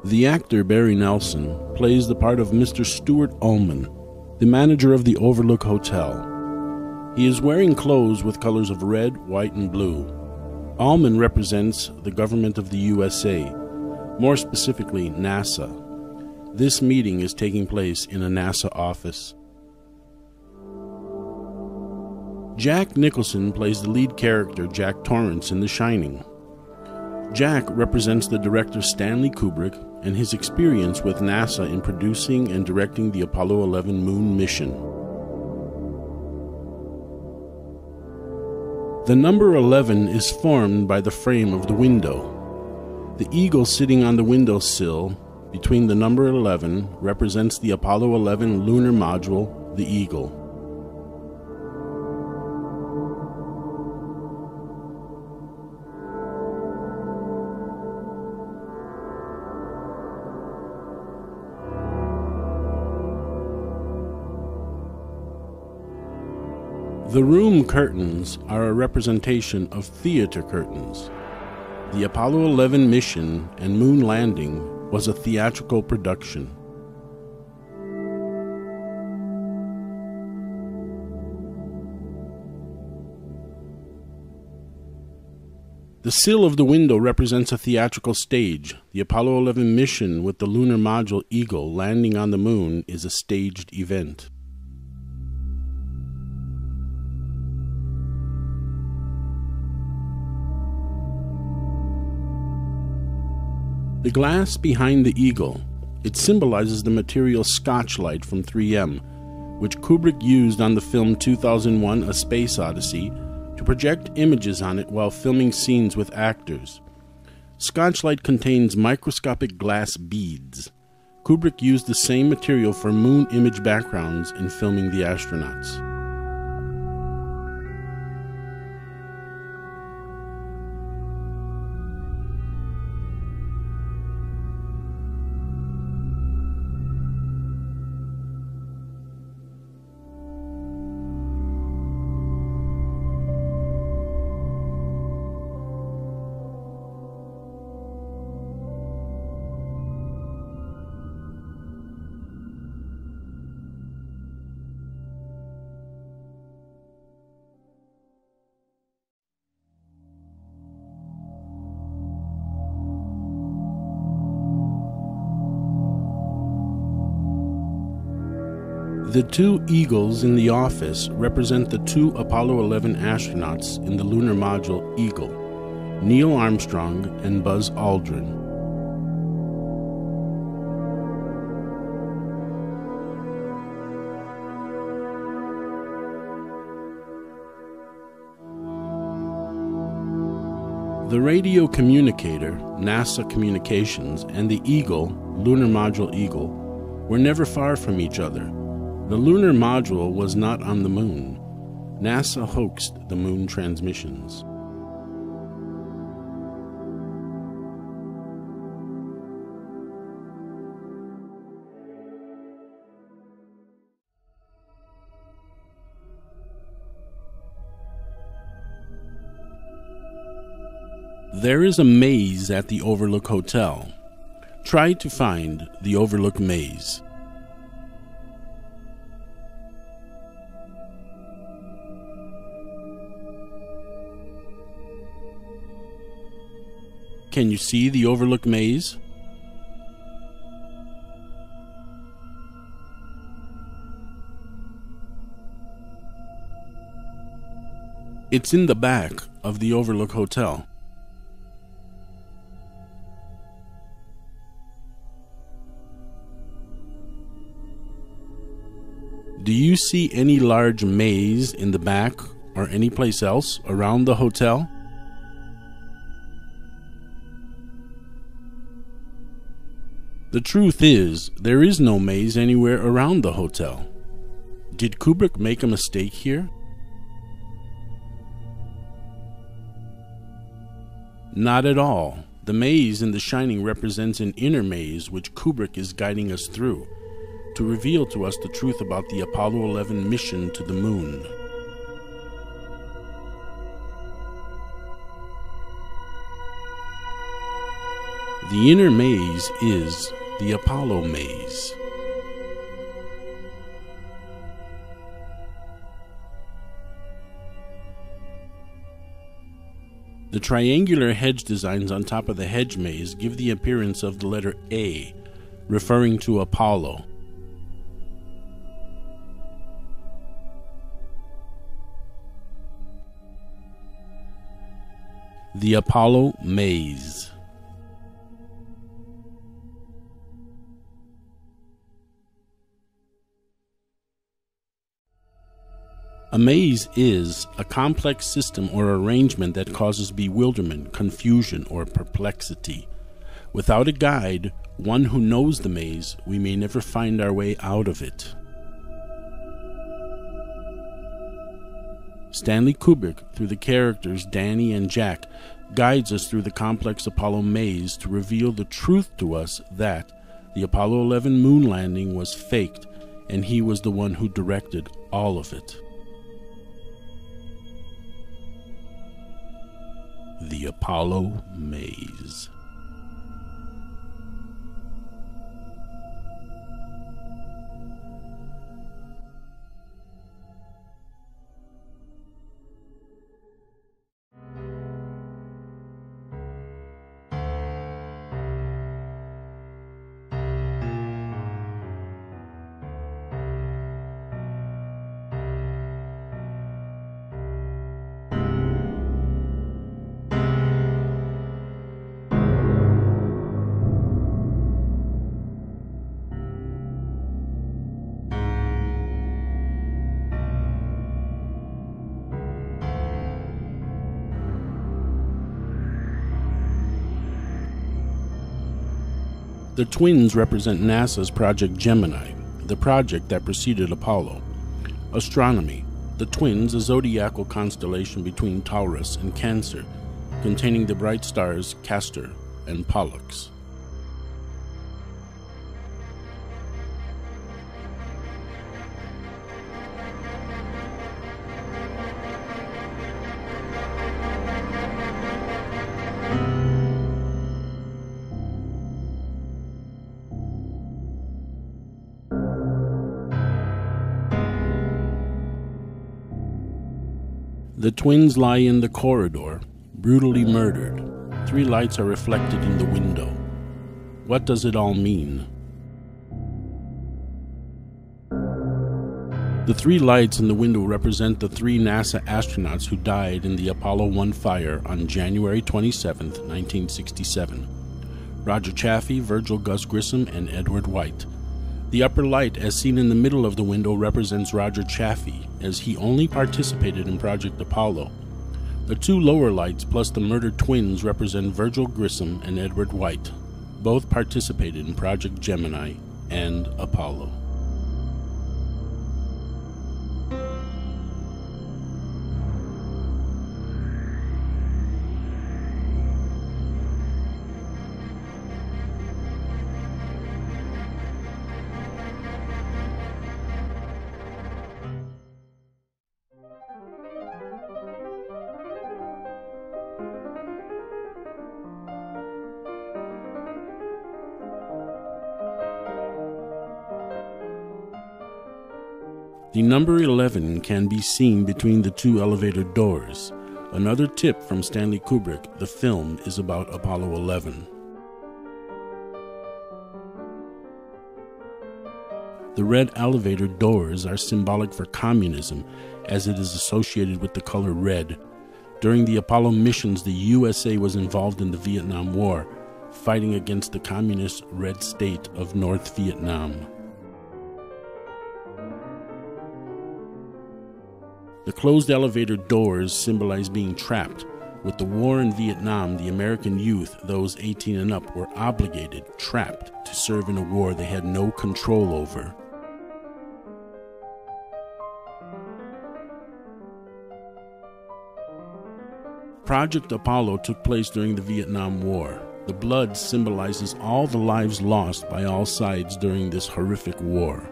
The actor Barry Nelson plays the part of Mr. Stuart Ullman, the manager of the Overlook Hotel. He is wearing clothes with colors of red, white, and blue. Ullman represents the government of the USA, more specifically NASA. This meeting is taking place in a NASA office. Jack Nicholson plays the lead character Jack Torrance in The Shining. Jack represents the director Stanley Kubrick and his experience with NASA in producing and directing the Apollo 11 moon mission. The number 11 is formed by the frame of the window. The eagle sitting on the windowsill between the number 11 represents the Apollo 11 lunar module, the Eagle. The room curtains are a representation of theater curtains. The Apollo 11 mission and moon landing was a theatrical production. The sill of the window represents a theatrical stage. The Apollo 11 mission with the lunar module Eagle landing on the moon is a staged event. The glass behind the Eagle, it symbolizes the material Scotch-Light from 3M, which Kubrick used on the film 2001: A Space Odyssey to project images on it while filming scenes with actors. Scotch-Light contains microscopic glass beads. Kubrick used the same material for moon image backgrounds in filming the astronauts. The two eagles in the office represent the two Apollo 11 astronauts in the lunar module Eagle, Neil Armstrong and Buzz Aldrin. The radio communicator, NASA Communications, and the Eagle, lunar module Eagle, were never far from each other. The lunar module was not on the moon. NASA hoaxed the moon transmissions. There is a maze at the Overlook Hotel. Try to find the Overlook maze. Can you see the Overlook maze? It's in the back of the Overlook Hotel. Do you see any large maze in the back or any place else around the hotel? The truth is, there is no maze anywhere around the hotel. Did Kubrick make a mistake here? Not at all. The maze in The Shining represents an inner maze which Kubrick is guiding us through, to reveal to us the truth about the Apollo 11 mission to the moon. The inner maze is the Apollo maze. The triangular hedge designs on top of the hedge maze give the appearance of the letter A, referring to Apollo. The Apollo maze. A maze is a complex system or arrangement that causes bewilderment, confusion, or perplexity. Without a guide, one who knows the maze, we may never find our way out of it. Stanley Kubrick, through the characters Danny and Jack, guides us through the complex Apollo maze to reveal the truth to us that the Apollo 11 moon landing was faked and he was the one who directed all of it. The Apollo maze. The twins represent NASA's Project Gemini, the project that preceded Apollo. Astronomy. The twins, a zodiacal constellation between Taurus and Cancer, containing the bright stars Castor and Pollux. The twins lie in the corridor, brutally murdered. 3 lights are reflected in the window. What does it all mean? The 3 lights in the window represent the 3 NASA astronauts who died in the Apollo 1 fire on January 27, 1967. Roger Chaffee, Virgil Gus Grissom, and Edward White. The upper light, as seen in the middle of the window, represents Roger Chaffee, as he only participated in Project Apollo. The 2 lower lights, plus the murdered twins, represent Virgil Grissom and Edward White. Both participated in Project Gemini and Apollo. The number 11 can be seen between the 2 elevator doors. Another tip from Stanley Kubrick: the film is about Apollo 11. The red elevator doors are symbolic for communism, as it is associated with the color red. During the Apollo missions, the USA was involved in the Vietnam War, fighting against the communist red state of North Vietnam. The closed elevator doors symbolize being trapped. With the war in Vietnam, the American youth, those 18 and up, were obligated, trapped, to serve in a war they had no control over. Project Apollo took place during the Vietnam War. The blood symbolizes all the lives lost by all sides during this horrific war.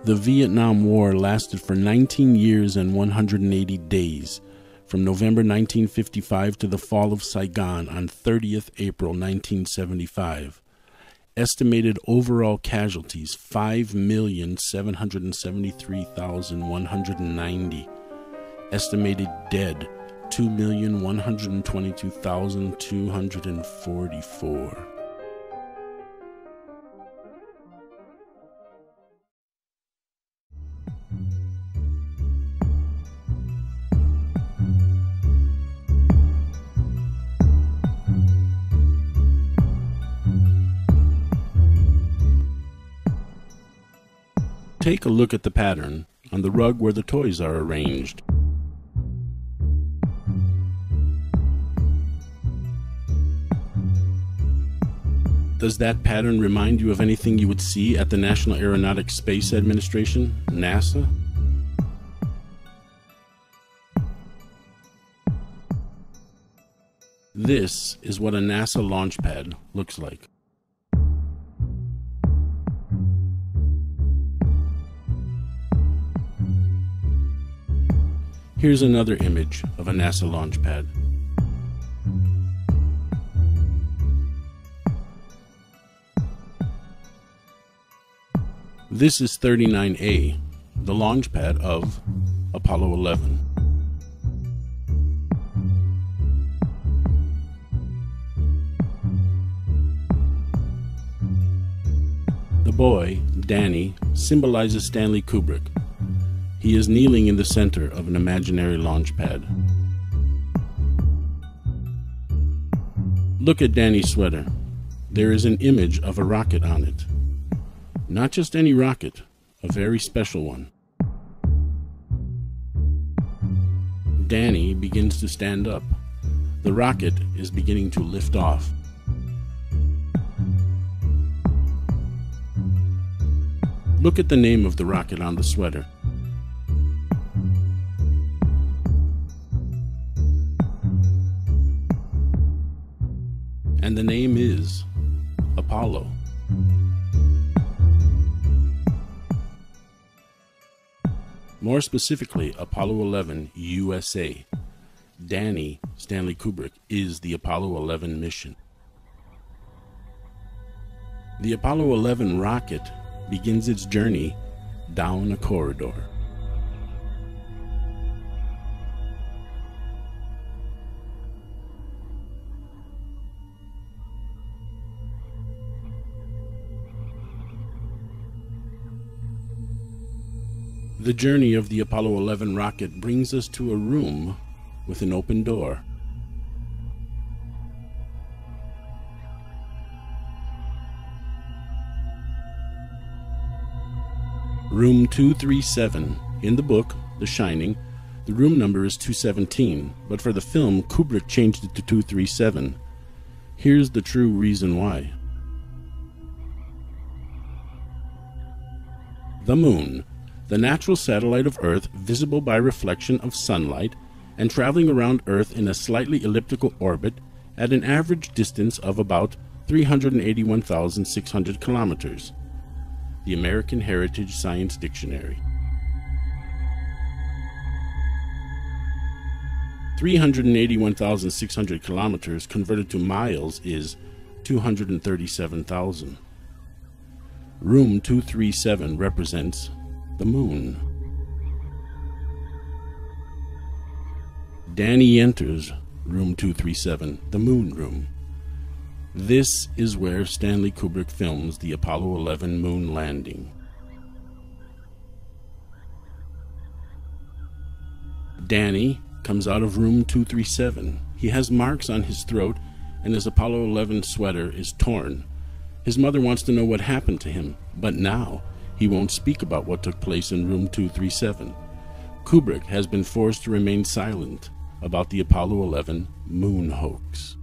The Vietnam War lasted for 19 years and 180 days, from November 1955 to the fall of Saigon on 30th April 1975. Estimated overall casualties 5,773,190. Estimated dead 2,122,244. Take a look at the pattern on the rug where the toys are arranged. Does that pattern remind you of anything you would see at the National Aeronautics Space Administration, NASA? This is what a NASA launch pad looks like. Here's another image of a NASA launch pad. This is 39A, the launch pad of Apollo 11. The boy, Danny, symbolizes Stanley Kubrick. He is kneeling in the center of an imaginary launch pad. Look at Danny's sweater. There is an image of a rocket on it. Not just any rocket, a very special one. Danny begins to stand up. The rocket is beginning to lift off. Look at the name of the rocket on the sweater. And the name is Apollo. More specifically, Apollo 11 USA. Danny, Stanley Kubrick, is the Apollo 11 mission. The Apollo 11 rocket begins its journey down a corridor. The journey of the Apollo 11 rocket brings us to a room with an open door. Room 237. In the book, The Shining, the room number is 217, but for the film, Kubrick changed it to 237. Here's the true reason why. The moon, the natural satellite of Earth, visible by reflection of sunlight and traveling around Earth in a slightly elliptical orbit at an average distance of about 381,600 kilometers. The American Heritage Science Dictionary. 381,600 kilometers converted to miles is 237,000. Room 237 represents the moon. Danny enters room 237, the moon room. This is where Stanley Kubrick films the Apollo 11 moon landing. Danny comes out of room 237. He has marks on his throat and his Apollo 11 sweater is torn. His mother wants to know what happened to him, but now he won't speak about what took place in room 237. Kubrick has been forced to remain silent about the Apollo 11 moon hoax.